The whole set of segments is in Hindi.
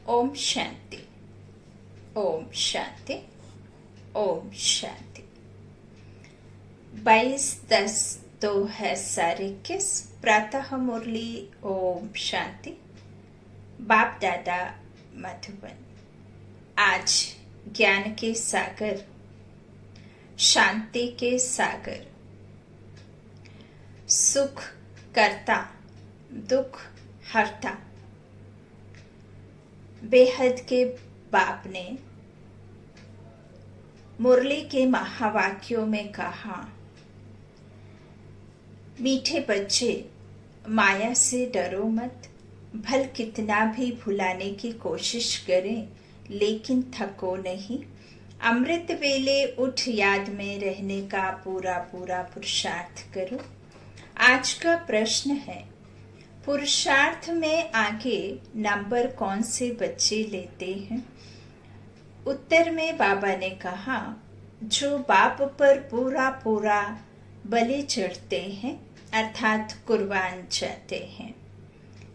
ओम शांति, ओम शांति, ओम शांति। 22/10/2021 प्रातः मुरली। ओम शांति। बाप दादा मधुबन। आज ज्ञान के सागर, शांति के सागर, सुख करता, दुख हरता, बेहद के बाप ने मुरली के महावाक्यों में कहा, मीठे बच्चे, माया से डरो मत। भल कितना भी भुलाने की कोशिश करें, लेकिन थको नहीं। अमृत वेले उठ याद में रहने का पूरा पूरा पुरुषार्थ करो। आज का प्रश्न है, पुरुषार्थ में आगे नंबर कौन से बच्चे लेते हैं? उत्तर में बाबा ने कहा, जो बाप पर पूरा पूरा बलि चढ़ते हैं, अर्थात कुर्बान जाते हैं,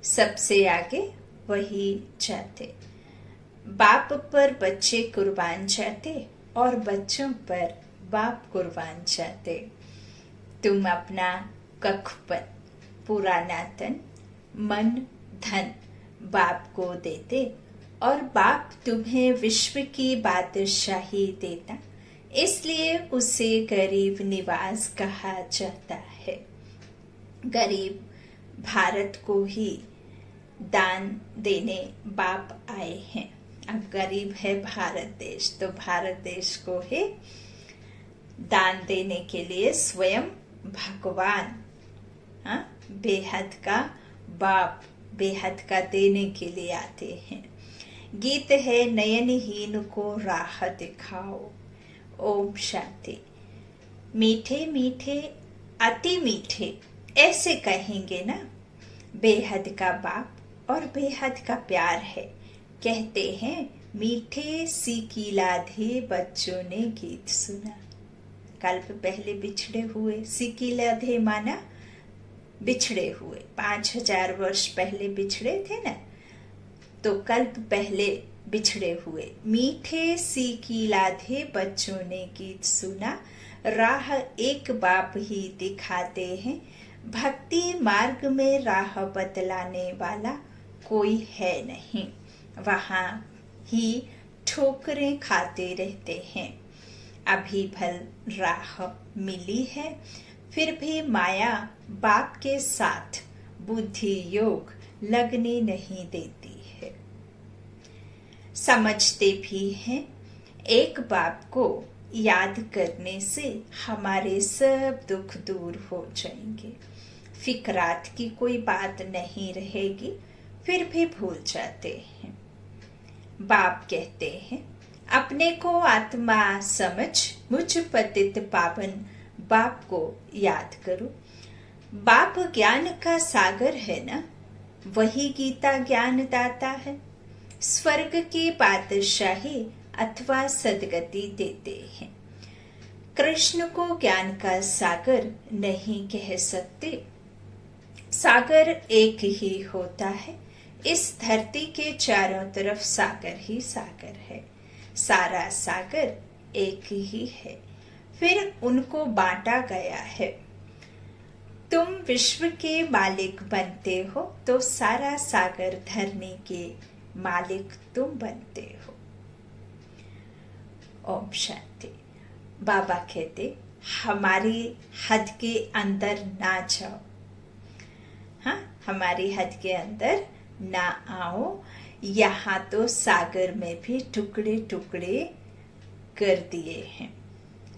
सबसे आगे वही जाते। बाप पर बच्चे कुर्बान जाते और बच्चों पर बाप कुर्बान जाते। तुम अपना कखपन, पुराना तन, मन, धन बाप को देते और बाप तुम्हें विश्व की बादशाही देता, इसलिए उसे गरीब निवास कहा जाता है। गरीब भारत को ही दान देने बाप आए हैं। अब गरीब है भारत देश, तो भारत देश को ही दान देने के लिए स्वयं भगवान, बेहद का बाप, बेहद का देने के लिए आते हैं। गीत है, नयनहीन को राह दिखाओ। ओम शांति। मीठे मीठे, अति मीठे, ऐसे कहेंगे ना। बेहद का बाप और बेहद का प्यार है। कहते हैं, मीठे सी लाधे बच्चों ने गीत सुना। कल्प पहले बिछड़े हुए, सी लाधे माना बिछड़े हुए। 5000 वर्ष पहले बिछड़े थे ना, तो कल्प पहले बिछड़े हुए। मीठे सी लाधे बच्चों ने गीत सुना। राह एक बाप ही दिखाते हैं। भक्ति मार्ग में राह बतलाने वाला कोई है नहीं। वहां ही ठोकरें खाते रहते हैं। अभी भल राह मिली है, फिर भी माया बाप के साथ बुद्धि योग लगने नहीं देती है। समझते भी हैं, एक बाप को याद करने से हमारे सब दुख दूर हो जाएंगे। फिक्रात की कोई बात नहीं रहेगी, फिर भी भूल जाते हैं। बाप कहते हैं, अपने को आत्मा समझ मुझ पतित पावन बाप को याद करो। बाप ज्ञान का सागर है ना, वही गीता ज्ञान दाता है। स्वर्ग की बादशाही अथवा सदगति देते हैं। कृष्ण को ज्ञान का सागर नहीं कह सकते। सागर एक ही होता है। इस धरती के चारों तरफ सागर ही सागर है। सारा सागर एक ही है, फिर उनको बांटा गया है। तुम विश्व के मालिक बनते हो, तो सारा सागर धरने के मालिक तुम बनते हो। ओम शांति। बाबा कहते, हमारी हद के अंदर ना जाओ। हमारी हद के अंदर ना आओ। यहाँ तो सागर में भी टुकड़े टुकड़े कर दिए हैं।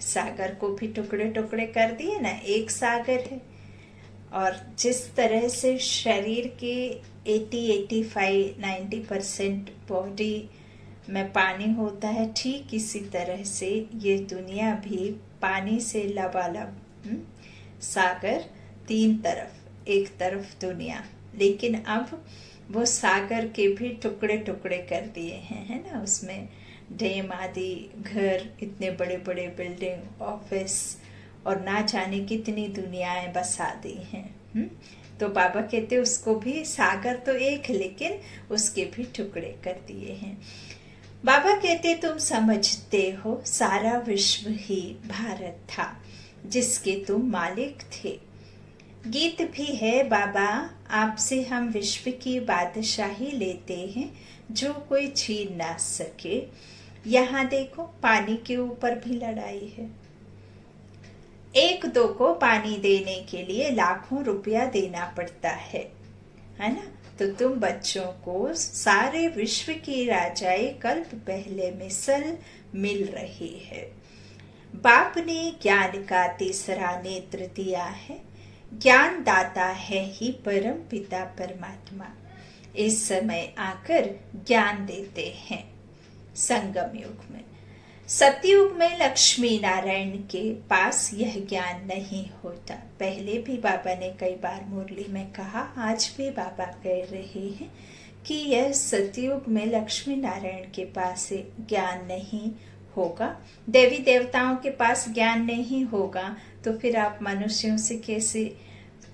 सागर को भी टुकड़े टुकड़े कर दिए ना, एक सागर है। और जिस तरह से शरीर के 80-85-90% बॉडी में पानी होता है, ठीक इसी तरह से ये दुनिया भी पानी से लबालब। सागर 3 तरफ, एक तरफ दुनिया। लेकिन अब वो सागर के भी टुकड़े टुकड़े कर दिए हैं, है ना। उसमें डैम आदि, घर, इतने बड़े बड़े बिल्डिंग, ऑफिस और ना जाने कितनी दुनियाएं बसा दी हैं। तो बाबा कहते उसको भी, सागर तो एक लेकिन उसके भी टुकड़े कर दिए हैं। बाबा कहते तुम समझते हो सारा विश्व ही भारत था जिसके तुम मालिक थे। गीत भी है बाबा, आपसे हम विश्व की बादशाही लेते हैं जो कोई छीन ना सके। यहाँ देखो पानी के ऊपर भी लड़ाई है। एक दो को पानी देने के लिए लाखों रुपया देना पड़ता है ना। तो तुम बच्चों को सारे विश्व की राजाई कल्प पहले मिसल मिल रही है। बाप ने ज्ञान का तीसरा नेत्र दिया है, ज्ञान दाता है ही परम पिता परमात्मा। इस समय आकर ज्ञान देते हैं। संगम युग में, सतयुग में लक्ष्मी नारायण के पास यह ज्ञान नहीं होता। पहले भी बाबा ने कई बार मुरली में कहा, आज भी बाबा कह रहे हैं कि यह सतयुग में लक्ष्मी नारायण के पास ज्ञान नहीं होगा, देवी देवताओं के पास ज्ञान नहीं होगा, तो फिर आप मनुष्यों से कैसे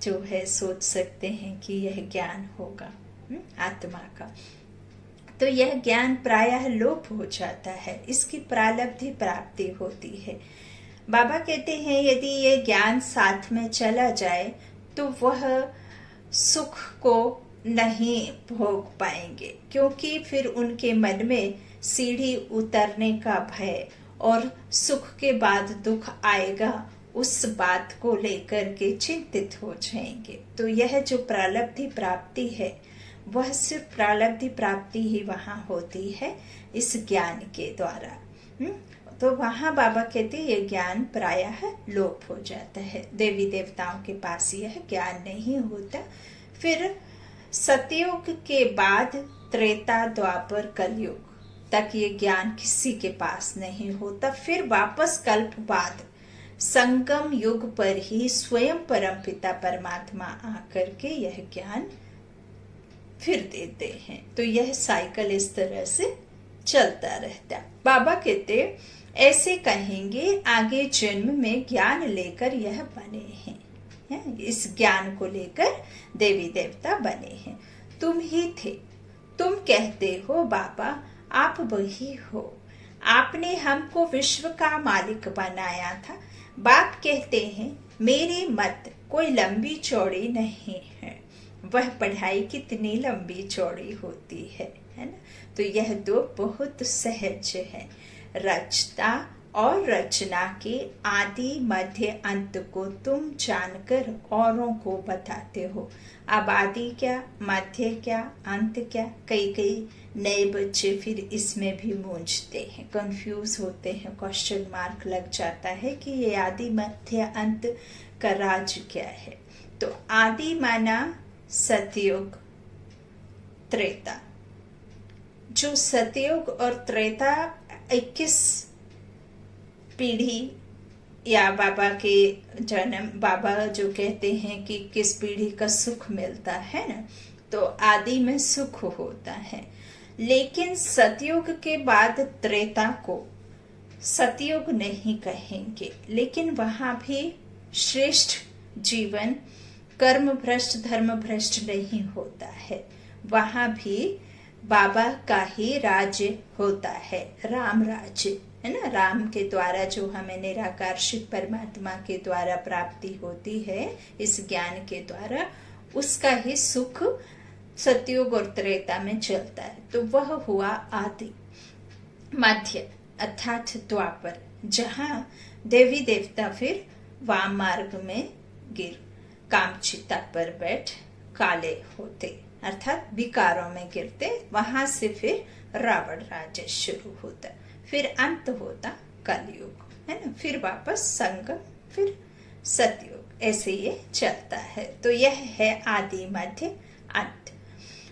जो है सोच सकते हैं कि यह ज्ञान होगा आत्मा का। तो यह ज्ञान प्रायः लोप हो जाता है, इसकी प्रारब्धि प्राप्ति होती है। बाबा कहते हैं यदि ये ज्ञान साथ में चला जाए तो वह सुख को नहीं भोग पाएंगे, क्योंकि फिर उनके मन में सीढ़ी उतरने का भय और सुख के बाद दुख आएगा, उस बात को लेकर के चिंतित हो जाएंगे। तो यह जो प्रारब्धि प्राप्ति है वह सिर्फ प्रारब्धि प्राप्ति ही वहां होती है इस ज्ञान के द्वारा। तो वहां बाबा कहते ये ज्ञान प्रायः लोप हो जाता है, देवी देवताओं के पास यह ज्ञान नहीं होता। फिर सतयुग के बाद त्रेता द्वापर कलयुग तक ये ज्ञान किसी के पास नहीं होता। फिर वापस कल्प बाद संगम युग पर ही स्वयं परमपिता परमात्मा आकर के यह ज्ञान फिर देते हैं। तो यह साइकिल इस तरह से चलता रहता। बाबा कहते ऐसे कहेंगे आगे जन्म में ज्ञान लेकर यह बने हैं, इस ज्ञान को लेकर देवी देवता बने हैं। तुम ही थे, तुम कहते हो बाबा आप वही हो, आपने हमको विश्व का मालिक बनाया था। बाप कहते हैं मेरी मत कोई लंबी चौड़ी नहीं है, वह पढ़ाई कितनी लंबी चौड़ी होती है ना। तो यह दो बहुत सहज है। रचता और रचना के आदि मध्य अंत को तुम जानकर औरों को बताते हो। अब आदि क्या, मध्य क्या, अंत क्या, कई नए बच्चे फिर इसमें भी मूंझते हैं, कंफ्यूज होते हैं, क्वेश्चन मार्क लग जाता है कि ये आदि मध्य अंत का राज क्या है। तो आदि माना सतयुग त्रेता। जो सतयुग और त्रेता 21 पीढ़ी या बाबा के जन्म, बाबा जो कहते हैं कि 21 पीढ़ी का सुख मिलता है ना, तो आदि में सुख होता है। लेकिन सतयुग के बाद त्रेता को सतयुग नहीं कहेंगे, लेकिन वहां भी श्रेष्ठ जीवन कर्म भ्रष्ट धर्म भ्रष्ट नहीं होता है। वहां भी बाबा का ही राज्य होता है, राम राज्य है ना। राम के द्वारा जो हमें निराकार शिव परमात्मा के द्वारा प्राप्ति होती है इस ज्ञान के द्वारा, उसका ही सुख सतयुग और त्रेता में चलता है। तो वह हुआ आदि। मध्य अर्थात द्वापर, जहाँ देवी देवता फिर वाम मार्ग में गिर कामचिता पर बैठ काले होते, अर्थात विकारों में गिरते। वहां से फिर रावण राज्य शुरू होता, फिर अंत होता कलयुग है ना, फिर वापस संगम, फिर सतयुग, ऐसे ये चलता है। तो यह है आदि मध्य अंत।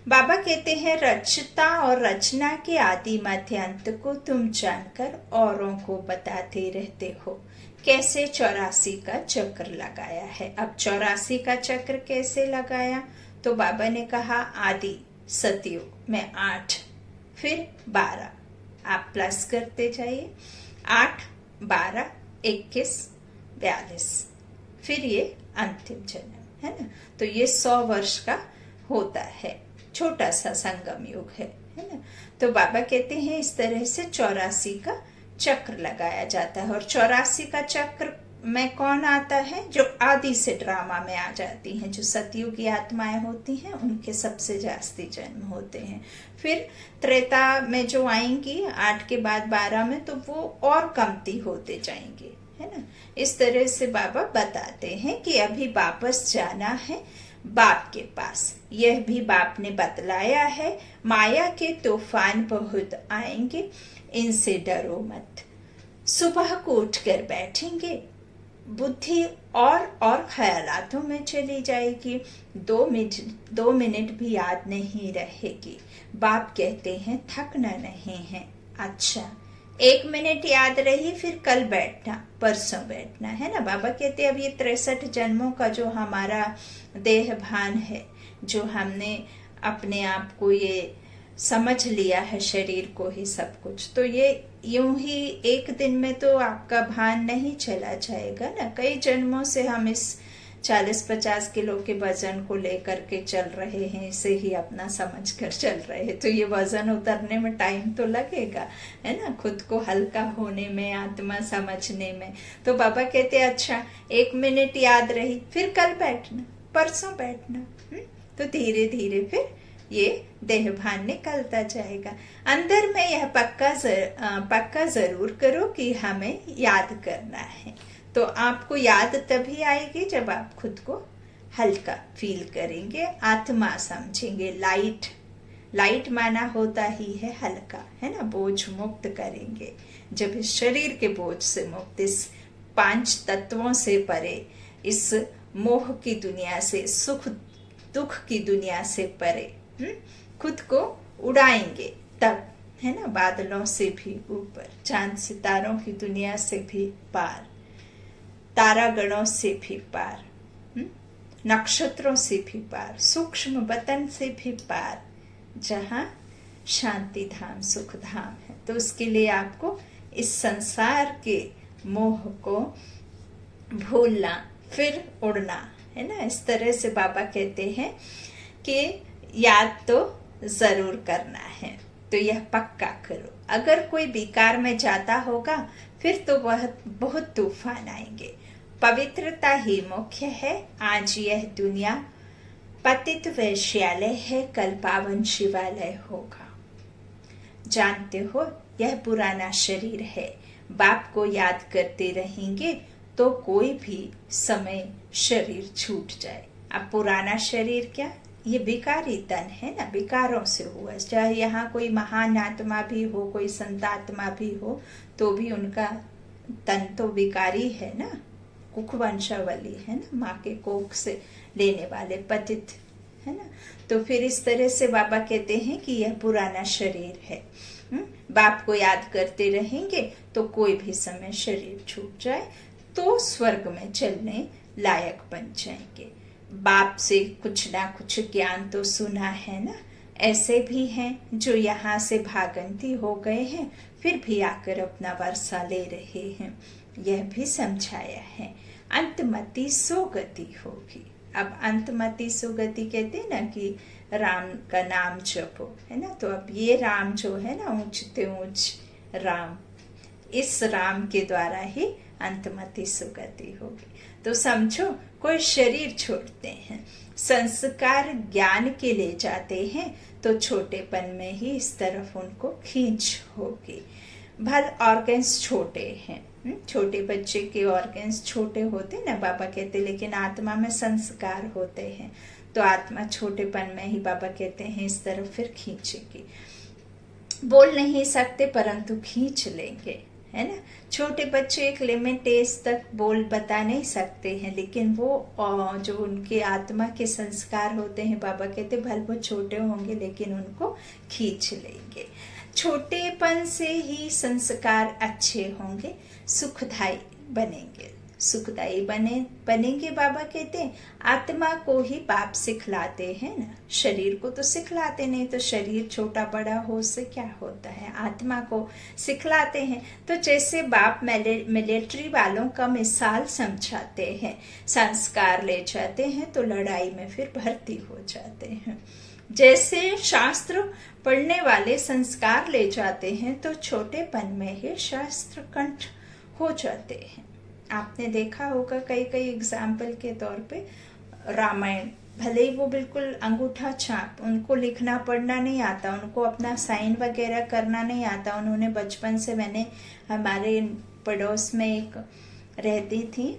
बाबा कहते हैं रचता और रचना के आदि मध्य अंत को तुम जानकर औरों को बताते रहते हो। कैसे 84 का चक्र लगाया है। अब 84 का चक्र कैसे लगाया, तो बाबा ने कहा आदि सतयुग में 8, फिर 12, आप प्लस करते जाइए, 8, 12, 21, 42, फिर ये अंतिम जन्म है ना। तो ये 100 वर्ष का होता है, छोटा सा संगम युग है ना। तो बाबा कहते हैं इस तरह से 84 का चक्र लगाया जाता है। और 84 का चक्र में कौन आता है? जो आदि से ड्रामा में आ जाती हैं, जो सतयुगी आत्माएं होती हैं, उनके सबसे जास्ती जन्म होते हैं। फिर त्रेता में जो आएंगी 8 के बाद 12 में, तो वो और कमती होते जाएंगे, है ना। इस तरह से बाबा बताते हैं कि अभी वापस जाना है बाप के पास। यह भी बाप ने बतलाया है, माया के तूफान बहुत आएंगे, इनसे डरो मत। सुबह को उठकर बैठेंगे, बुद्धि और ख्यालातों में चली जाएगी, 2 मिनट भी याद नहीं रहेगी। बाप कहते हैं थकना नहीं है। अच्छा, 1 मिनट याद रही, फिर कल बैठना, परसों बैठना, है ना। बाबा कहते हैं अब ये 63 जन्मों का जो हमारा देह भान है, जो हमने अपने आप को ये समझ लिया है, शरीर को ही सब कुछ, तो ये यूं ही एक दिन में तो आपका भान नहीं चला जाएगा ना। कई जन्मों से हम इस 40-50 किलो के वजन को लेकर के चल रहे हैं, इसे ही अपना समझ कर चल रहे हैं, तो ये वजन उतरने में टाइम तो लगेगा, है ना, खुद को हल्का होने में, आत्मा समझने में। तो बाबा कहते हैं अच्छा 1 मिनट याद रही, फिर कल बैठना, परसों बैठना। तो धीरे धीरे फिर ये देह भान निकलता जाएगा। अंदर में यह पक्का जरूर करो कि हमें याद करना है। तो आपको याद तभी आएगी जब आप खुद को हल्का फील करेंगे, आत्मा समझेंगे। लाइट माना होता ही है हल्का, है ना। बोझ मुक्त करेंगे जब इस शरीर के बोझ से मुक्त, इस 5 तत्वों से परे, इस मोह की दुनिया से, सुख दुख की दुनिया से परे खुद को उड़ाएंगे तब, है ना। बादलों से भी ऊपर, चांद सितारों की दुनिया से भी पार, तारागणों से भी पार, नक्षत्रों से भी पार, सूक्ष्म बतन से भी पार, जहां शांति धाम, सुख धाम है। तो उसके लिए आपको इस संसार के मोह को भूलना, फिर उड़ना, है ना। इस तरह से बाबा कहते हैं कि याद तो जरूर करना है, तो यह पक्का करो। अगर कोई विकार में जाता होगा फिर तो वह बहुत तूफान आएंगे। पवित्रता ही मुख्य है। आज यह दुनिया पतित वैश्यालय है, कल पावन शिवालय होगा। जानते हो यह पुराना शरीर है। बाप को याद करते रहेंगे तो कोई भी समय शरीर छूट जाए। अब पुराना शरीर क्या, ये विकारी तन है ना, विकारों से हुआ। चाहे यहाँ कोई महान आत्मा भी हो, कोई संत आत्मा भी हो, तो भी उनका तन तो विकारी है ना, कुख वंशावली है ना, माँ के कोख से लेने वाले पतित, है ना। तो फिर इस तरह से बाबा कहते हैं कि यह पुराना शरीर है। बाप को याद करते रहेंगे तो कोई भी समय शरीर छूट जाए तो स्वर्ग में चलने लायक बन जाएंगे। बाप से कुछ ना कुछ ज्ञान तो सुना है ना। ऐसे भी हैं जो यहाँ से भागंती हो गए हैं, फिर भी आकर अपना वर्षा ले रहे हैं। यह भी समझाया है, अंतमति सुगति होगी। अब अंतमति सुगति कहते हैं ना कि राम का नाम जपो, है ना। तो अब ये राम जो है ना, ऊंचते ऊंच राम, इस राम के द्वारा ही अंतमति सुगति होगी। तो समझो कोई शरीर छोड़ते हैं, संस्कार ज्ञान के ले जाते हैं, तो छोटेपन में ही इस तरफ उनको खींच होगी। भल ऑर्गन्स छोटे हैं, छोटे बच्चे के ऑर्गन्स छोटे होते ना, बाबा कहते, लेकिन आत्मा में संस्कार होते हैं। तो आत्मा छोटेपन में ही बाबा कहते हैं इस तरफ फिर खींचेगी। बोल नहीं सकते परंतु खींच लेंगे, है ना। छोटे बच्चे एक लिमिट एज तक बोल बता नहीं सकते हैं, लेकिन वो जो उनके आत्मा के संस्कार होते हैं, बाबा कहते भले वो छोटे होंगे लेकिन उनको खींच लेंगे। छोटेपन से ही संस्कार अच्छे होंगे, सुखदायी बनेंगे। सुखदायी बनेंगे। बाबा कहते हैं आत्मा को ही बाप सिखलाते हैं ना, शरीर को तो सिखलाते नहीं, तो शरीर छोटा बड़ा हो उससे क्या होता है, आत्मा को सिखलाते हैं। तो जैसे बाप मिलिट्री वालों का मिसाल समझाते हैं, संस्कार ले जाते हैं तो लड़ाई में फिर भर्ती हो जाते हैं। जैसे शास्त्र पढ़ने वाले संस्कार ले जाते हैं तो छोटेपन में ही शास्त्र कंठ हो जाते हैं। आपने देखा होगा कई एग्जाम्पल के तौर पे, रामायण भले ही वो बिल्कुल अंगूठा छाप, उनको लिखना पढ़ना नहीं आता, उनको अपना साइन वगैरह करना नहीं आता। उन्होंने बचपन से, मैंने हमारे पड़ोस में एक रहती थी,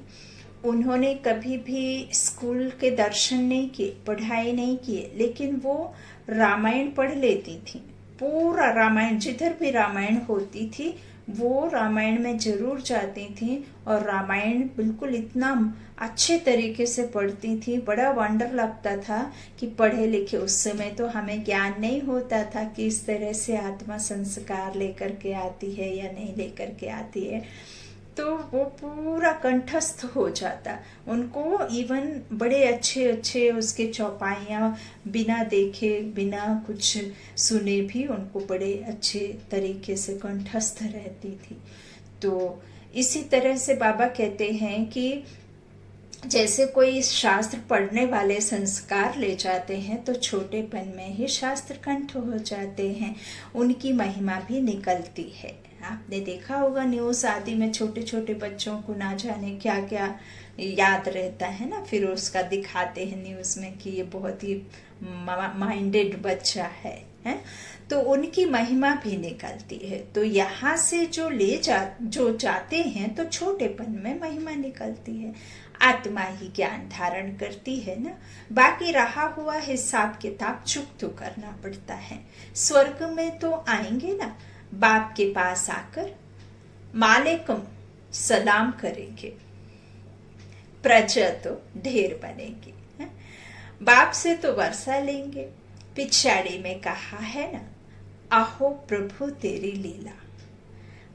उन्होंने कभी भी स्कूल के दर्शन नहीं किए, पढ़ाई नहीं किए, लेकिन वो रामायण पढ़ लेती थी। पूरा रामायण, जिधर भी रामायण होती थी वो रामायण में जरूर जाती थी और रामायण बिल्कुल इतना अच्छे तरीके से पढ़ती थी। बड़ा वंडर लगता था कि पढ़े लिखे, उस समय तो हमें ज्ञान नहीं होता था कि इस तरह से आत्मा संस्कार लेकर के आती है या नहीं लेकर के आती है। तो वो पूरा कंठस्थ हो जाता, उनको इवन बड़े अच्छे उसके चौपाइयाँ बिना देखे बिना कुछ सुने भी उनको बड़े अच्छे तरीके से कंठस्थ रहती थी। तो इसी तरह से बाबा कहते हैं कि जैसे कोई शास्त्र पढ़ने वाले संस्कार ले जाते हैं तो छोटेपन में ही शास्त्र कंठ हो जाते हैं, उनकी महिमा भी निकलती है। आपने देखा होगा न्यूज़ आदि में छोटे छोटे बच्चों को ना जाने क्या क्या याद रहता है ना, फिर उसका दिखाते हैं न्यूज़ में कि ये बहुत ही माइंडेड बच्चा है। तो उनकी महिमा भी निकलती है। तो यहाँ से जो जाते हैं तो छोटेपन में महिमा निकलती है। आत्मा ही ज्ञान धारण करती है ना, बाकी रहा हुआ हिसाब किताब चुप तो करना पड़ता है। स्वर्ग में तो आएंगे ना, बाप के पास आकर मालेकुम सलाम करेंगे, प्रजा तो ढेर बनेगी, बाप से तो वर्षा लेंगे। पिछाड़ी में कहा है ना, अहो प्रभु तेरी लीला।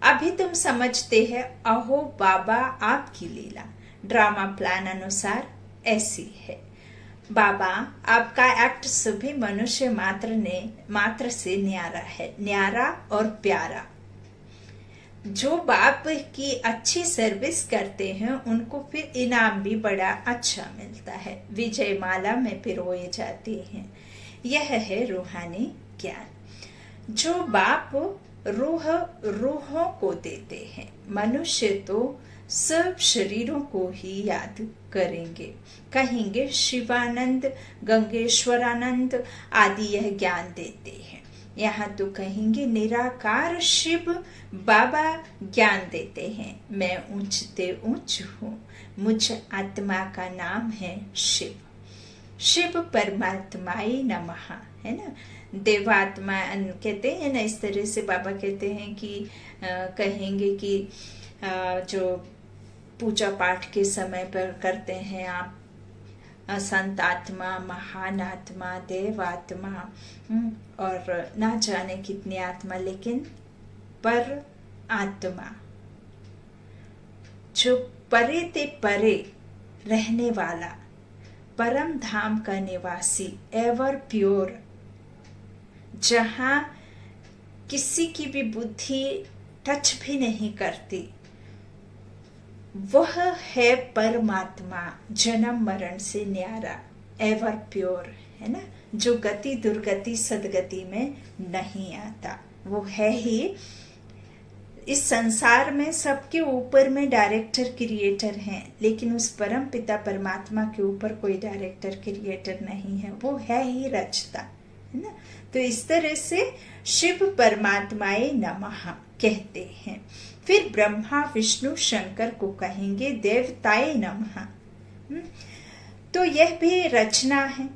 अभी तुम समझते हैं अहो बाबा आपकी लीला, ड्रामा प्लान अनुसार ऐसी है। बाबा आपका एक्ट सभी मनुष्य मात्र से न्यारा है, न्यारा और प्यारा। जो बाप की अच्छी सर्विस करते हैं उनको फिर इनाम भी बड़ा अच्छा मिलता है, विजय माला में पिरोए जाते हैं। यह है रूहानी ज्ञान जो बाप रूहों को देते हैं। मनुष्य तो सब शरीरों को ही याद करेंगे, कहेंगे शिवानंद, गंगेश्वरानंद आदि यह ज्ञान देते हैं। यहाँ तो कहेंगे निराकार शिव बाबा ज्ञान देते हैं। मैं ऊंचते ऊंच हूँ, मुझ आत्मा का नाम है शिव। शिव परमात्माई नमः, है ना, देवात्मा कहते हैं ना। इस तरह से बाबा कहते हैं कि कहेंगे कि जो पूजा पाठ के समय पर करते हैं आप, संत आत्मा, महान आत्मा, देव आत्मा और ना जाने कितनी आत्मा, लेकिन पर आत्मा जो परे ते परे रहने वाला, परम धाम का निवासी, एवर प्योर, जहां किसी की भी बुद्धि टच भी नहीं करती, वह है परमात्मा, जन्म मरण से न्यारा, एवर प्योर, है ना, जो गति दुर्गति सदगति में नहीं आता। वो है ही इस संसार में सबके ऊपर में डायरेक्टर क्रिएटर हैं, लेकिन उस परम पिता परमात्मा के ऊपर कोई डायरेक्टर क्रिएटर नहीं है, वो है ही रचता, है ना। तो इस तरह से शिव परमात्माए नमः कहते हैं। फिर ब्रह्मा विष्णु शंकर को कहेंगे देवताए नमः। तो यह भी रचना है।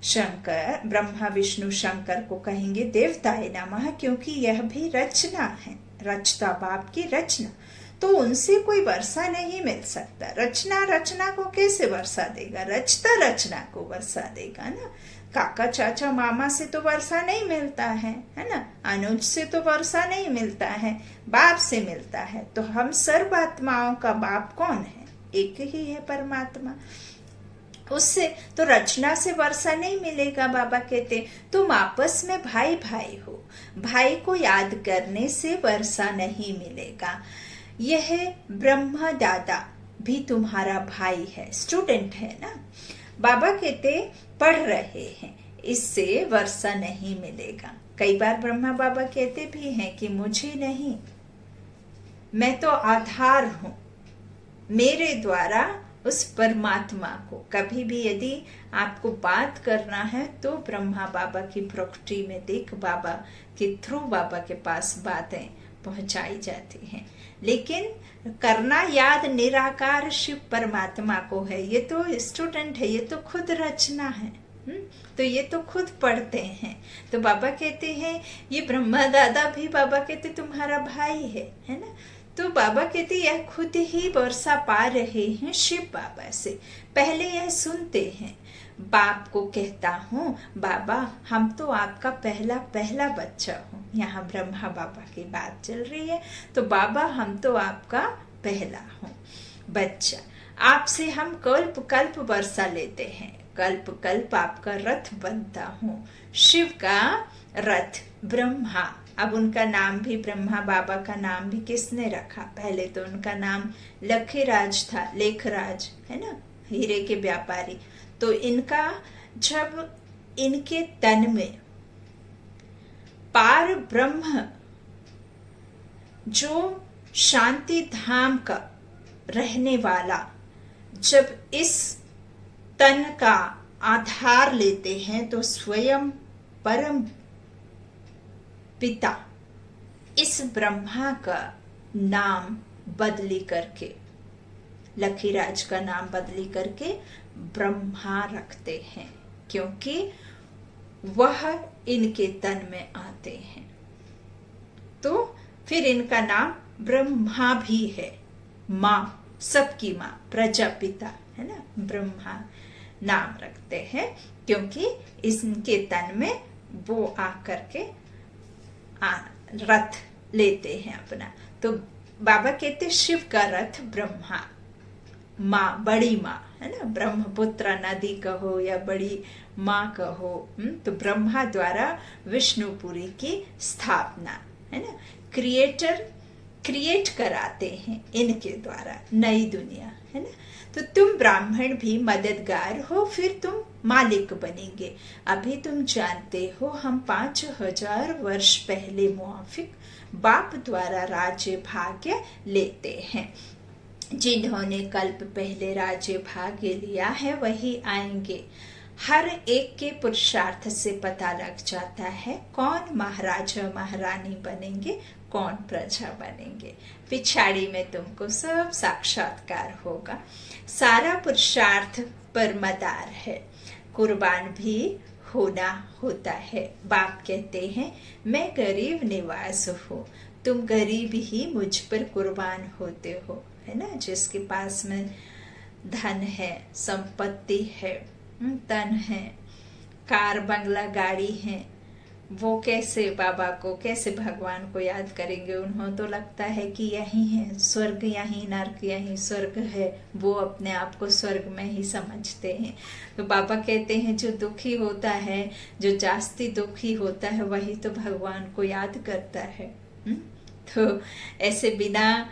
शंकर, ब्रह्मा विष्णु शंकर को कहेंगे देवताए नमः, क्योंकि यह भी रचना है, रचता बाप की रचना। तो उनसे कोई वर्षा नहीं मिल सकता। रचना को कैसे वर्षा देगा? रचता रचना को वर्षा देगा ना। काका चाचा मामा से तो वर्षा नहीं मिलता है ना। अनुज से तो वर्षा नहीं मिलता है, बाप से मिलता है। तो हम सर्व आत्माओं का बाप कौन है? एक ही है परमात्मा। उससे तो रचना से वर्षा नहीं मिलेगा। बाबा कहते तुम आपस में भाई भाई हो, भाई को याद करने से वर्षा नहीं मिलेगा। यह ब्रह्मा दादा भी तुम्हारा भाई है, स्टूडेंट है ना। बाबा कहते पढ़ रहे हैं, इससे वर्षा नहीं मिलेगा। कई बार ब्रह्मा बाबा कहते भी हैं कि मुझे नहीं, मैं तो आधार हूं, मेरे द्वारा उस परमात्मा को। कभी भी यदि आपको बात करना है तो ब्रह्मा बाबा की प्रॉपर्टी में देख बाबा के थ्रू बाबा के पास बातें पहुंचाई जाती हैं। लेकिन करना याद निराकार शिव परमात्मा को है। ये तो स्टूडेंट है, ये तो खुद रचना है। तो ये तो खुद पढ़ते हैं। तो बाबा कहते हैं ये ब्रह्मा दादा भी बाबा कहते तुम्हारा भाई है ना। तो बाबा कहते यह खुद ही वर्षा पा रहे हैं शिव बाबा से। पहले यह सुनते हैं, बाप को कहता हूँ बाबा हम तो आपका पहला बच्चा हूँ। यहाँ ब्रह्मा बाबा की बात चल रही है। तो बाबा हम तो आपका पहला हूँ बच्चा, आपसे हम कल्प कल्प वर्षा लेते हैं, कल्प कल्प आपका रथ बनता हूँ। शिव का रथ ब्रह्मा। अब उनका नाम भी, ब्रह्मा बाबा का नाम भी किसने रखा? पहले तो उनका नाम लखीराज था, लेखराज है ना, हीरे के व्यापारी। तो इनका जब इनके तन में पार ब्रह्म जो शांति धाम का रहने वाला जब इस तन का आधार लेते हैं तो स्वयं परम पिता इस ब्रह्मा का नाम बदली करके, लखीराज का नाम बदली करके ब्रह्मा रखते हैं, क्योंकि वह इनके तन में आते हैं। तो फिर इनका नाम ब्रह्मा भी है, माँ, सबकी माँ, प्रजापिता है ना। ब्रह्मा नाम रखते हैं क्योंकि इनके तन में वो आकर के रथ लेते हैं अपना। तो बाबा कहते शिव का रथ ब्रह्मा, माँ, बड़ी माँ है ना, ब्रह्मपुत्र नदी कहो या बड़ी माँ कहो। तो ब्रह्मा द्वारा विष्णुपुरी की स्थापना है ना। क्रिएट कराते हैं इनके द्वारा नई दुनिया है ना। तो तुम ब्राह्मण भी मददगार हो, फिर तुम मालिक बनेंगे। अभी तुम जानते हो हम 5000 वर्ष पहले मुआफिक बाप द्वारा राज्य भाग्य लेते हैं। जिन्होंने कल्प पहले राज्य भाग्य लिया है वही आएंगे। हर एक के पुरुषार्थ से पता लग जाता है कौन महाराजा महारानी बनेंगे, कौन प्रजा बनेंगे। पिछाड़ी में तुमको सब साक्षात्कार होगा। सारा पुरुषार्थ पर मदार है, कुर्बान भी होना होता है। बाप कहते हैं मैं गरीब निवास हूँ, तुम गरीब ही मुझ पर कुर्बान होते हो है ना। जिसके पास में धन है, संपत्ति है, तन है, कार बंगला गाड़ी है, वो कैसे बाबा को, कैसे भगवान को याद करेंगे। उन्हों तो लगता है कि यही है स्वर्ग, यही नर्क, यही स्वर्ग है। वो अपने आप को स्वर्ग में ही समझते हैं। तो बाबा कहते हैं जो दुखी होता है, जो जास्ती दुखी होता है, वही तो भगवान को याद करता है। तो ऐसे बिना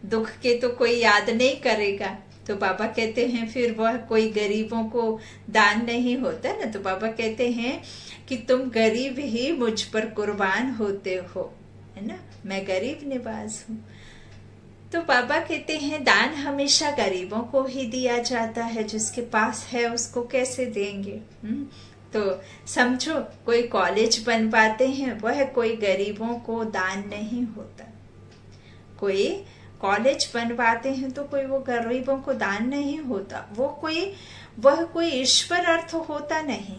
दुख के तो कोई याद नहीं करेगा। तो बाबा कहते हैं फिर वह कोई गरीबों को दान नहीं होता ना। तो बाबा कहते हैं कि तुम गरीब ही मुझ पर कुर्बान होते हो है ना, मैं गरीब निवास हूँ। तो बाबा कहते हैं दान हमेशा गरीबों को ही दिया जाता है, जिसके पास है उसको कैसे देंगे। तो समझो कोई कॉलेज बनवाते हैं, वह कोई गरीबों को दान नहीं होता। कोई कॉलेज बनवाते हैं तो कोई वो गरीबों को दान नहीं होता, वह कोई ईश्वर अर्थ होता नहीं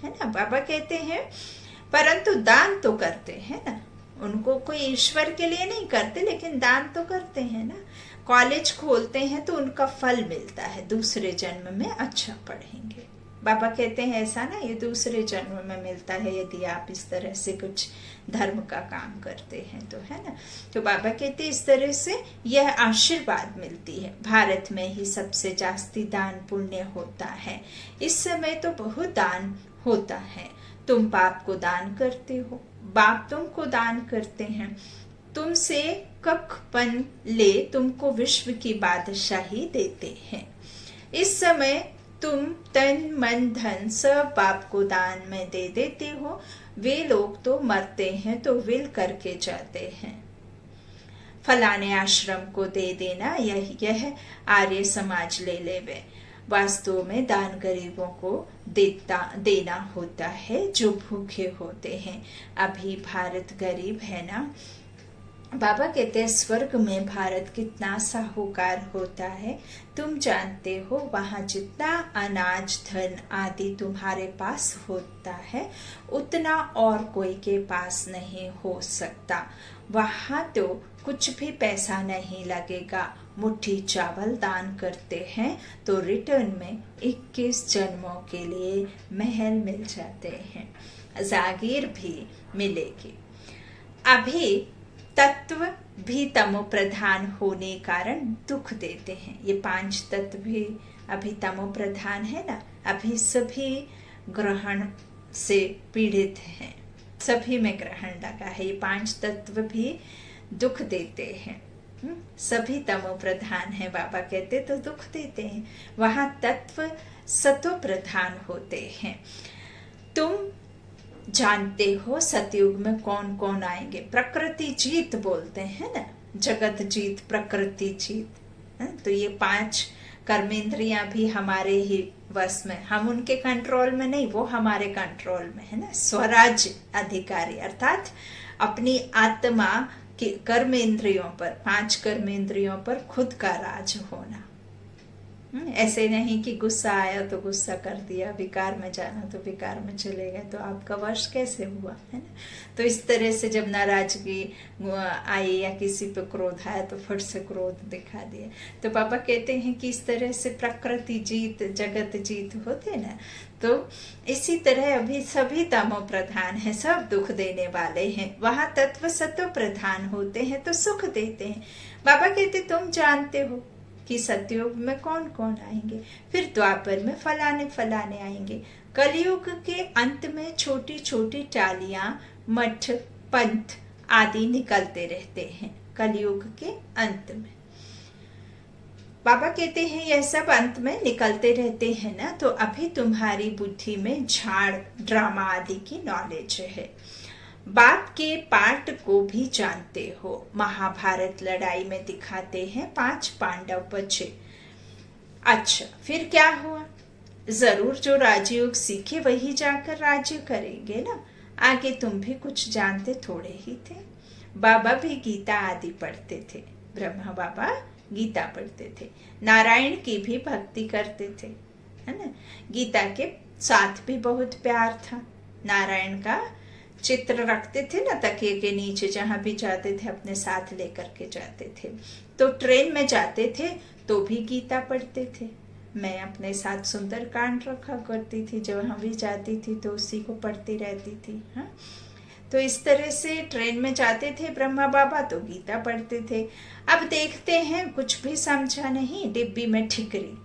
है ना। बाबा कहते हैं परंतु दान तो करते हैं ना, उनको कोई ईश्वर के लिए नहीं करते लेकिन दान तो करते हैं ना। कॉलेज खोलते हैं तो उनका फल मिलता है, दूसरे जन्म में अच्छा पढ़ेंगे बाबा कहते हैं ऐसा ना, ये दूसरे जन्म में मिलता है यदि आप इस तरह से कुछ धर्म का काम करते हैं तो, है ना। तो बाबा कहते हैं इस तरह से यह आशीर्वाद मिलती है। भारत में ही सबसे जास्ती दान पुण्य होता है। इस समय तो बहुत दान होता है। तुम बाप को दान करते हो, बाप तुमको दान करते हैं। तुमसे कखपन ले तुमको विश्व की बादशाही देते हैं। इस समय तुम तन मन धन सब बाप को दान में दे देते हो। वे लोग तो मरते हैं तो विल करके जाते हैं। फलाने आश्रम को दे देना, यह आर्य समाज ले लेवे। वास्तव में दान गरीबों को देना होता है जो भूखे होते हैं। अभी भारत गरीब है ना। बाबा कहते हैं स्वर्ग में भारत कितना साहूकार होता है। तुम जानते हो वहाँ जितना अनाज धन आदि तुम्हारे पास होता है उतना और कोई के पास नहीं हो सकता। वहाँ तो कुछ भी पैसा नहीं लगेगा। मुट्ठी चावल दान करते हैं तो रिटर्न में 21 जन्मों के लिए महल मिल जाते हैं, जागीर भी मिलेगी। अभी तत्व भी तमो प्रधान होने कारण दुख देते हैं। ये 5 तत्व भी अभी तमो प्रधान है ना। अभी सभी ग्रहण से पीड़ित हैं, सभी में ग्रहण लगा है। ये 5 तत्व भी दुख देते हैं। सभी तमो प्रधान है बाबा कहते तो दुख देते हैं। वहां तत्व सतो प्रधान होते हैं। तुम जानते हो सतयुग में कौन कौन आएंगे। प्रकृति जीत बोलते हैं ना, जगत जीत, प्रकृति जीत। तो ये 5 कर्मेंद्रियां भी हमारे ही वश में, हम उनके कंट्रोल में नहीं, वो हमारे कंट्रोल में है ना। स्वराज अधिकारी अर्थात अपनी आत्मा के कर्मेंद्रियों पर, 5 कर्मेंद्रियों पर खुद का राज होना। ऐसे नहीं कि गुस्सा आया तो गुस्सा कर दिया, विकार में जाना तो विकार में चले गए, तो आपका वश कैसे हुआ, है ना। तो इस तरह से जब नाराजगी आई या किसी पे क्रोध आया तो फट से क्रोध दिखा दिया। तो पापा कहते हैं कि इस तरह से प्रकृति जीत जगत जीत होते ना। तो इसी तरह अभी सभी तमो प्रधान है, सब दुख देने वाले हैं। वहां तत्व सतो प्रधान होते हैं तो सुख देते हैं। बाबा कहते तुम जानते हो कि सतयुग में कौन कौन आएंगे, फिर द्वापर में फलाने फलाने आएंगे। कलयुग के अंत में छोटी छोटी टालियां, मठ, पंथ आदि निकलते रहते हैं। कलयुग के अंत में बाबा कहते हैं यह सब अंत में निकलते रहते हैं ना। तो अभी तुम्हारी बुद्धि में झाड़ ड्रामा आदि की नॉलेज है। बाप के पाठ को भी जानते हो। महाभारत लड़ाई में दिखाते हैं 5 पांडव बचे। अच्छा फिर क्या हुआ? जरूर जो राजयोग सीखे वही जाकर राज्य करेंगे ना। आगे तुम भी कुछ जानते थोड़े ही थे। बाबा भी गीता आदि पढ़ते थे। ब्रह्मा बाबा गीता पढ़ते थे, नारायण की भी भक्ति करते थे, है ना। गीता के साथ भी बहुत प्यार था। नारायण का चित्र रखते थे ना तकिए के नीचे, जहां भी जाते थे अपने साथ लेकर के जाते थे। तो ट्रेन में जाते थे तो भी गीता पढ़ते थे। मैं अपने साथ सुंदरकांड रखा करती थी, जहां भी जाती थी तो उसी को पढ़ती रहती थी। हाँ, तो इस तरह से ट्रेन में जाते थे ब्रह्मा बाबा तो गीता पढ़ते थे। अब देखते हैं कुछ भी समझा नहीं, डिब्बी में ठिकरी।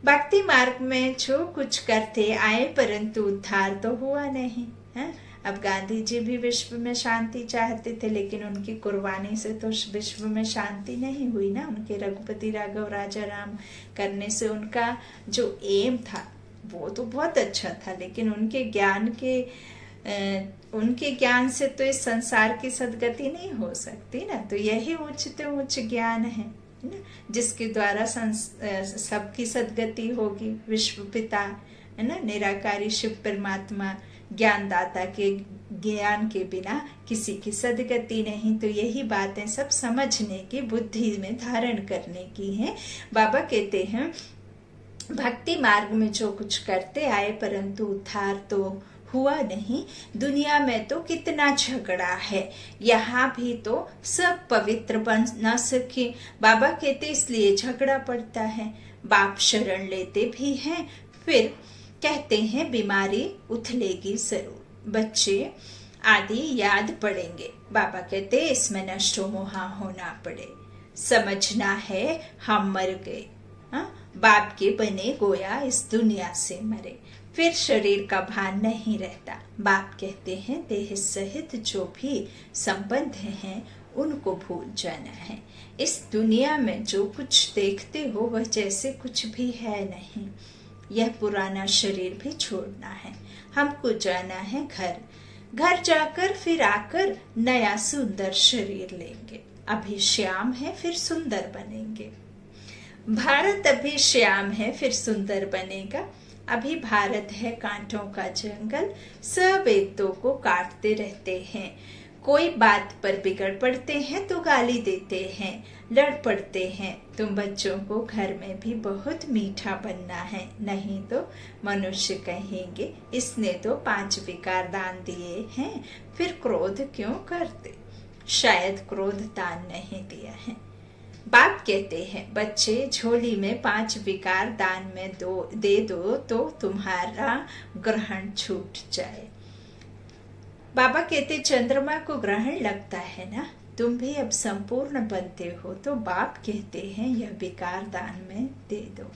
भक्ति मार्ग में जो कुछ करते आए परंतु उद्धार तो हुआ नहीं है। अब गांधी जी भी विश्व में शांति चाहते थे, लेकिन उनकी कुर्बानी से तो विश्व में शांति नहीं हुई ना। उनके रघुपति राघव राजा राम करने से उनका जो एम था वो तो बहुत अच्छा था, लेकिन उनके ज्ञान से तो इस संसार की सदगति नहीं हो सकती ना। तो यही उच्च उच्च ज्ञान है ना, जिसके द्वारा सबकी सदगति होगी। विश्व पिता है ना, निराकारी शिव परमात्मा ज्ञानदाता के ज्ञान के बिना किसी की सदगति नहीं। तो यही बातें सब समझने की, बुद्धि में धारण करने की हैं। बाबा कहते हैं भक्ति मार्ग में जो कुछ करते आए परंतु उद्धार तो हुआ नहीं। दुनिया में तो कितना झगड़ा है, यहाँ भी तो सब पवित्र बन न सके। बाबा कहते इसलिए झगड़ा पड़ता है। बाप शरण लेते भी हैं फिर कहते हैं बीमारी उथलेगी जरूर, बच्चे आदि याद पड़ेंगे। बाबा कहते इसमें नष्टो मोहा होना पड़े, समझना है हम मर गए, बाप के बने गोया इस दुनिया से मरे, फिर शरीर का भान नहीं रहता। बाप कहते हैं देह सहित जो भी संबंध हैं उनको भूल जाना है। इस दुनिया में जो कुछ देखते हो वह जैसे कुछ भी है नहीं। यह पुराना शरीर भी छोड़ना है, हमको जाना है घर। घर जाकर फिर आकर नया सुंदर शरीर लेंगे। अभी श्याम है फिर सुंदर बनेंगे। भारत अभी श्याम है फिर सुंदर बनेगा। अभी भारत है कांटों का जंगल, सब एक दो को काटते रहते हैं। कोई बात पर बिगड़ पड़ते हैं तो गाली देते हैं, लड़ पड़ते हैं। तुम बच्चों को घर में भी बहुत मीठा बनना है, नहीं तो मनुष्य कहेंगे इसने तो 5 विकार दान दिए हैं, फिर क्रोध क्यों करते। शायद क्रोध दान नहीं दिया है। बाप कहते हैं बच्चे झोली में 5 विकार दान में दे दो तो तुम्हारा ग्रहण छूट जाए। बाबा कहते चंद्रमा को ग्रहण लगता है ना, तुम भी अब संपूर्ण बनते हो तो बाप कहते हैं यह विकार दान में दे दो,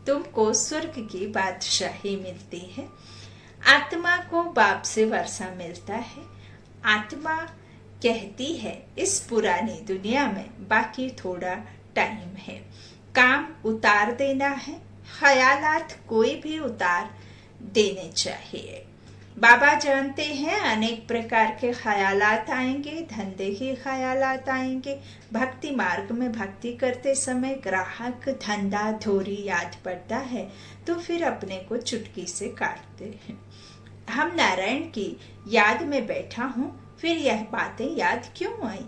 तुमको स्वर्ग की बादशाही मिलती है। आत्मा को बाप से वर्षा मिलता है। आत्मा कहती है इस पुरानी दुनिया में बाकी थोड़ा टाइम है, काम उतार देना है, ख्यालात कोई भी उतार देने चाहिए। बाबा जानते हैं अनेक प्रकार के ख्यालात आएंगे, धंधे के ख्यालात आएंगे। भक्ति मार्ग में भक्ति करते समय ग्राहक धंधा धोरी याद पड़ता है तो फिर अपने को चुटकी से काटते हैं। हम नारायण की याद में बैठा हूँ, फिर यह बातें याद क्यों आई।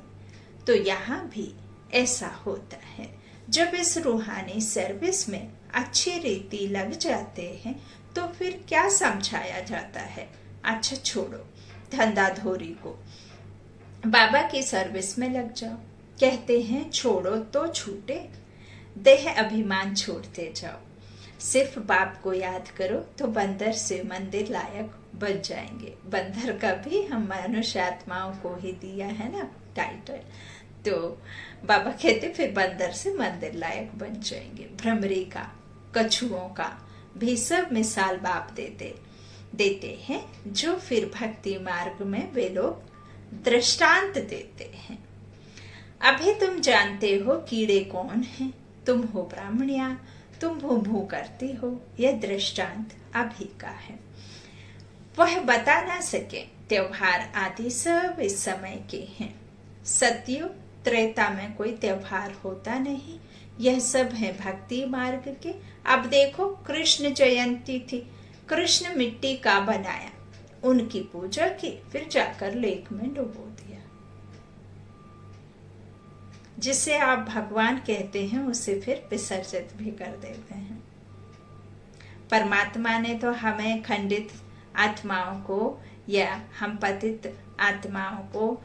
तो यहाँ भी ऐसा होता है। जब इस रूहानी सर्विस में अच्छी रीति लग जाते हैं तो फिर क्या समझाया जाता है। अच्छा छोड़ो धंधा धोरी को, बाबा की सर्विस में लग जाओ। कहते हैं छोड़ो तो छूटे, देह अभिमान छोड़ते जाओ। सिर्फ बाप को याद करो तो बंदर से मंदिर लायक बन जाएंगे। बंदर का भी हम मनुष्य आत्माओं को ही दिया है ना टाइटल, तो बाबा कहते फिर बंदर से मंदिर लायक बन जाएंगे। भ्रमरी का, कछुओं का भी सब मिसाल बाप देते हैं, जो फिर भक्ति मार्ग में वे लोग दृष्टांत देते हैं। अभी तुम जानते हो कीड़े कौन हैं, तुम हो ब्राह्मणिया, तुम भू भू करती हो। यह दृष्टांत अभी का है, वह बता ना सके। त्योहार आदि सब इस समय के हैं। सतयुग त्रेता में कोई त्योहार होता नहीं, यह सब है भक्ति मार्ग के। अब देखो कृष्ण जयंती थी, कृष्ण मिट्टी का बनाया, उनकी पूजा की, फिर जाकर लेक में डुबो दिया। जिसे आप भगवान कहते हैं उसे फिर विसर्जित भी कर देते हैं। परमात्मा ने तो हमें खंडित आत्माओं को या हम पतित आत्माओं को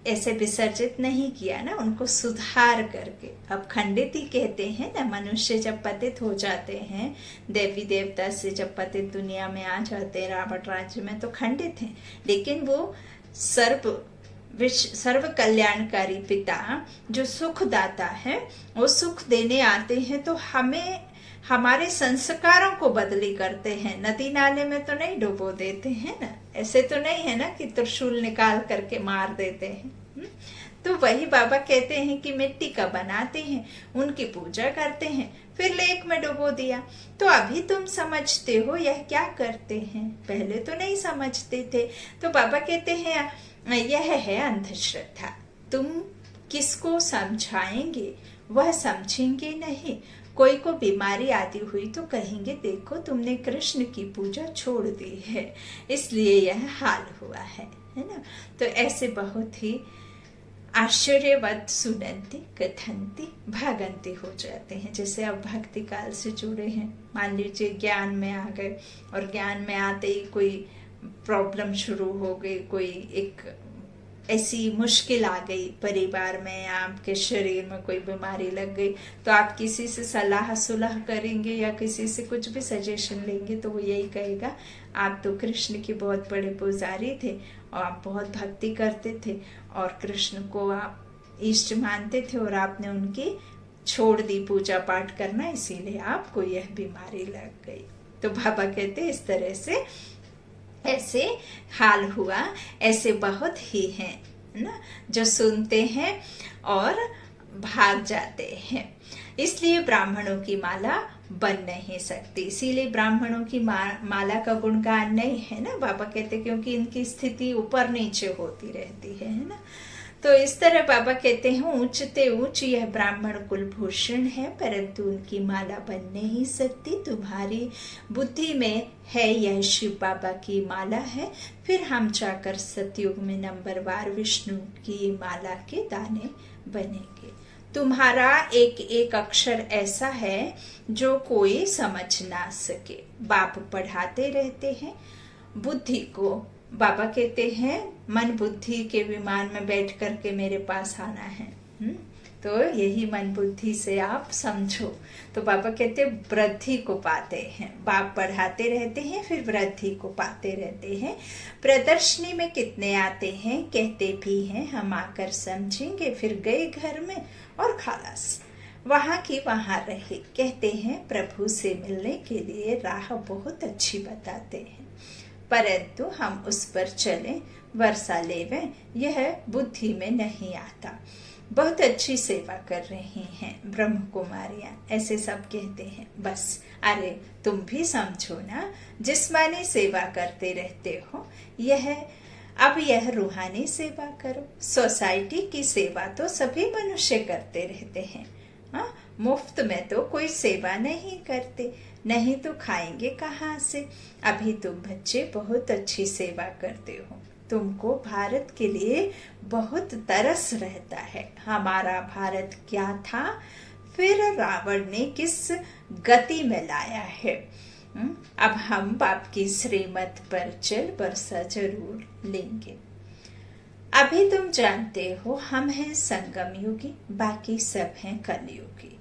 ऐसे विसर्जित नहीं किया ना, उनको सुधार करके। अब खंडित ही कहते हैं ना, मनुष्य जब पतित हो जाते हैं, देवी देवता से जब पतित दुनिया में आ जाते हैं रावण राज्य में, तो खंडित हैं। लेकिन वो सर्व कल्याणकारी पिता जो सुखदाता है, वो सुख देने आते हैं तो हमें हमारे संस्कारों को बदली करते हैं। नदी नाले में तो नहीं डुबो देते हैं ना, ऐसे तो नहीं है ना कि त्रिशूल निकाल करके मार देते हैं। तो वही बाबा कहते हैं कि मिट्टी का बनाते हैं, उनकी पूजा करते हैं, फिर लेक में डुबो दिया। तो अभी तुम समझते हो यह क्या करते हैं, पहले तो नहीं समझते थे। तो बाबा कहते हैं यह है अंधश्रद्धा। तुम किसको समझाएंगे, वह समझेंगे नहीं। कोई को बीमारी आदि हुई तो कहेंगे देखो तुमने कृष्ण की पूजा छोड़ दी है, इसलिए यह हाल हुआ है ना। तो ऐसे बहुत ही आश्चर्यवत सुनंती कथंती भागंती हो जाते हैं। जैसे अब भक्ति काल से जुड़े हैं, मान लीजिए ज्ञान में आ गए और ज्ञान में आते ही कोई प्रॉब्लम शुरू हो गई, कोई एक ऐसी मुश्किल आ गई परिवार में, आपके शरीर में कोई बीमारी लग गई, तो आप किसी से सलाह सुलह करेंगे या किसी से कुछ भी सजेशन लेंगे तो वो यही कहेगा आप तो कृष्ण के बहुत बड़े पुजारी थे और आप बहुत भक्ति करते थे और कृष्ण को आप इष्ट मानते थे और आपने उनकी छोड़ दी पूजा पाठ करना, इसीलिए आपको यह बीमारी लग गई। तो बाबा कहते इस तरह से ऐसे हाल हुआ। ऐसे बहुत ही हैं ना जो सुनते हैं और भाग जाते हैं, इसलिए ब्राह्मणों की माला बन नहीं सकती। इसीलिए ब्राह्मणों की माला का गुणगान नहीं है ना, बाबा कहते क्योंकि इनकी स्थिति ऊपर नीचे होती रहती है ना। तो इस तरह बाबा कहते हैं ऊंचते ऊंच यह ब्राह्मण कुलभूषण है, परंतु उनकी माला बन नहीं सकती। तुम्हारी बुद्धि में है यह शिव बाबा की माला है, फिर हम जाकर सतयुग में नंबरवार विष्णु की माला के दाने बनेंगे। तुम्हारा एक एक अक्षर ऐसा है जो कोई समझ ना सके। बाप पढ़ाते रहते हैं बुद्धि को। बाबा कहते हैं मन बुद्धि के विमान में बैठ करके मेरे पास आना है। तो यही मन बुद्धि से आप समझो। तो बाबा कहते वृद्धि को पाते हैं। बाप पढ़ाते रहते हैं फिर वृद्धि को पाते रहते हैं। प्रदर्शनी में कितने आते हैं कहते भी हैं हम आकर समझेंगे, फिर गए घर में और खलास, वहां की वहां रहे। कहते हैं प्रभु से मिलने के लिए राह बहुत अच्छी बताते हैं, परंतु हम उस पर चलें वर्षा लेवें यह बुद्धि में नहीं आता। बहुत अच्छी सेवा कर रही हैं ब्रह्म कुमारियां, ऐसे सब कहते हैं। बस अरे तुम भी समझो ना, जिस्मानी सेवा करते रहते हो, अब यह रूहानी सेवा करो। सोसाइटी की सेवा तो सभी मनुष्य करते रहते हैं, मुफ्त में तो कोई सेवा नहीं करते, नहीं तो खाएंगे कहाँ से। अभी तुम बच्चे बहुत अच्छी सेवा करते हो, तुमको भारत के लिए बहुत तरस रहता है। हमारा भारत क्या था, फिर रावण ने किस गति में लाया है। अब हम बाप की श्रीमत पर चल वर्षा जरूर लेंगे। अभी तुम जानते हो हम हैं संगम युगी, बाकी सब हैं कलयुगी।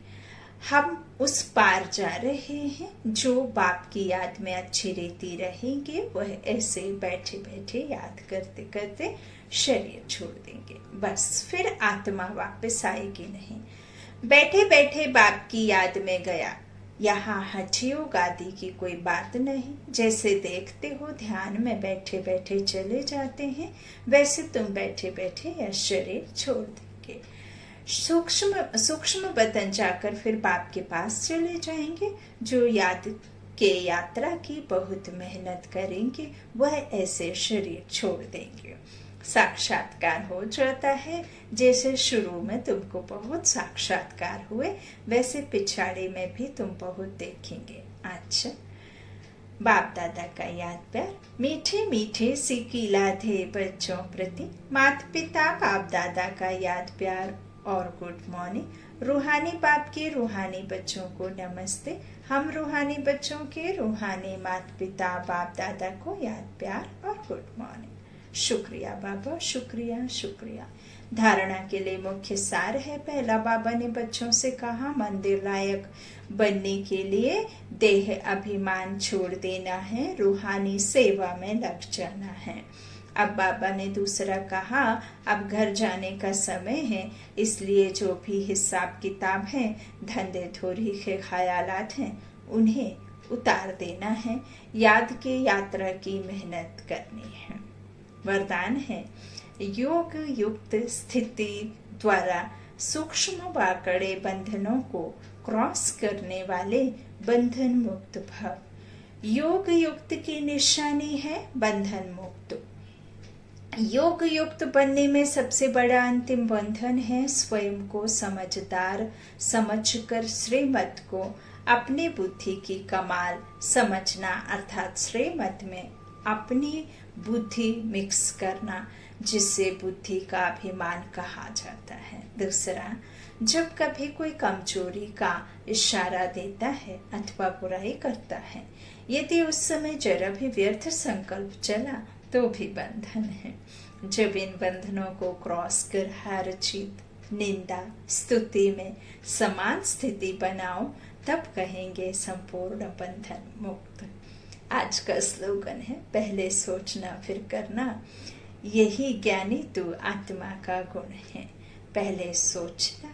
हम उस पार जा रहे हैं, जो बाप की याद में अच्छी रीति रहेंगे वह ऐसे बैठे बैठे याद करते करते शरीर छोड़ देंगे। बस फिर आत्मा वापस आएगी नहीं। बैठे बैठे बाप की याद में गया, यहाँ हठयोग आदि की कोई बात नहीं। जैसे देखते हो ध्यान में बैठे बैठे चले जाते हैं, वैसे तुम बैठे बैठे यह शरीर छोड़ देंगे। सूक्ष्म बदन जाकर फिर बाप के पास चले जाएंगे। जो याद के यात्रा की बहुत मेहनत करेंगे वह ऐसे शरीर छोड़ देंगे। साक्षात्कार हो जाता है। जैसे शुरू में तुमको बहुत साक्षात्कार हुए, वैसे पिछाड़ी में भी तुम बहुत देखेंगे। अच्छा, बाप दादा का याद प्यार मीठे मीठे सिकीला थे बच्चों प्रति। माता पिता बाप दादा का याद प्यार और गुड मॉर्निंग। रूहानी बाप के रूहानी बच्चों को नमस्ते। हम रूहानी बच्चों के रूहानी माता पिता बाप दादा को याद प्यार और गुड मॉर्निंग। शुक्रिया बाबा, शुक्रिया शुक्रिया। धारणा के लिए मुख्य सार है। पहला, बाबा ने बच्चों से कहा मंदिर लायक बनने के लिए देह अभिमान छोड़ देना है, रूहानी सेवा में लग जाना है। अब बाबा ने दूसरा कहा अब घर जाने का समय है, इसलिए जो भी हिसाब किताब है, धंधे धोरी के ख्यालात हैं, उन्हें उतार देना है। याद के यात्रा की मेहनत करनी है। वरदान है योग युक्त स्थिति द्वारा सूक्ष्म व कड़े बंधनों को क्रॉस करने वाले बंधन मुक्त भव। योग युक्त की निशानी है बंधन मुक्त। योग युक्त बनने में सबसे बड़ा अंतिम बंधन है स्वयं को समझदार समझकर श्रीमत को अपनी बुद्धि की कमाल समझना, अर्थात श्रीमत में अपनी बुद्धि मिक्स करना, जिससे बुद्धि का अभिमान कहा जाता है। दूसरा, जब कभी कोई कमजोरी का इशारा देता है अथवा बुराई करता है, यदि उस समय जरा भी व्यर्थ संकल्प चला तो भी बंधन है। जब इन बंधनों को क्रॉस कर हार जीत, निंदा, स्तुति में समान स्थिति बनाओ, तब कहेंगे संपूर्ण बंधन मुक्त। आज का स्लोगन है, पहले सोचना फिर करना, यही ज्ञानी तू आत्मा का गुण है। पहले सोचना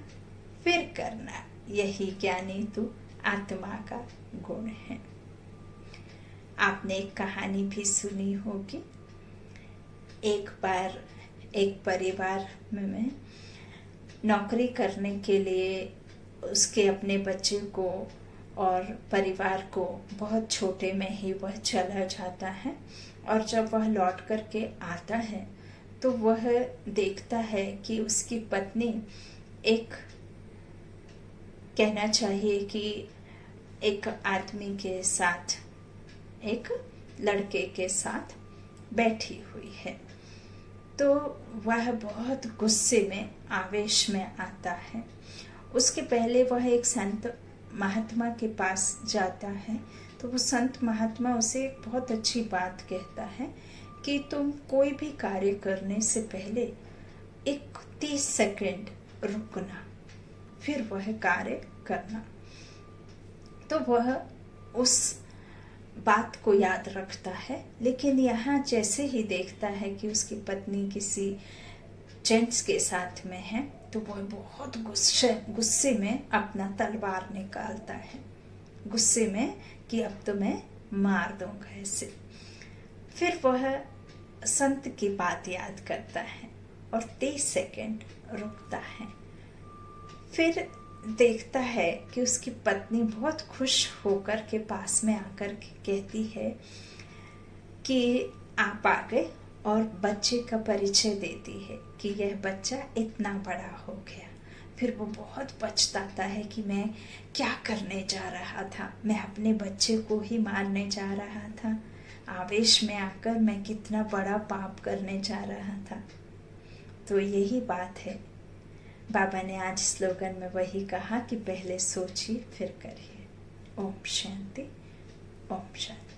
फिर करना, यही ज्ञानी तू आत्मा का गुण है। आपने एक कहानी भी सुनी होगी। एक बार एक परिवार में नौकरी करने के लिए उसके अपने बच्चे को और परिवार को बहुत छोटे में ही वह चला जाता है, और जब वह लौट कर के आता है तो वह देखता है कि उसकी पत्नी एक, कहना चाहिए कि एक आदमी के साथ, एक लड़के के साथ बैठी हुई है। तो वह बहुत गुस्से में, आवेश में आता है। उसके पहले वह एक संत महात्मा के पास जाता है, तो वो संत महात्मा उसे एक बहुत अच्छी बात कहता है कि तुम कोई भी कार्य करने से पहले 30 सेकंड रुकना, फिर वह कार्य करना। तो वह उस बात को याद रखता है, लेकिन यहाँ जैसे ही देखता है कि उसकी पत्नी किसी जेंट्स के साथ में है, तो वह बहुत गुस्से में अपना तलवार निकालता है, गुस्से में कि अब तो मैं मार दूंगा इसे। फिर वह संत की बात याद करता है और 30 सेकंड रुकता है। फिर देखता है कि उसकी पत्नी बहुत खुश होकर के पास में आकर के कहती है कि आप आ गए, और बच्चे का परिचय देती है कि यह बच्चा इतना बड़ा हो गया। फिर वो बहुत पछताता है कि मैं क्या करने जा रहा था, मैं अपने बच्चे को ही मारने जा रहा था, आवेश में आकर मैं कितना बड़ा पाप करने जा रहा था। तो यही बात है, बाबा ने आज स्लोगन में वही कहा कि पहले सोचिए फिर करिए। ओम शांति, ओम शांति।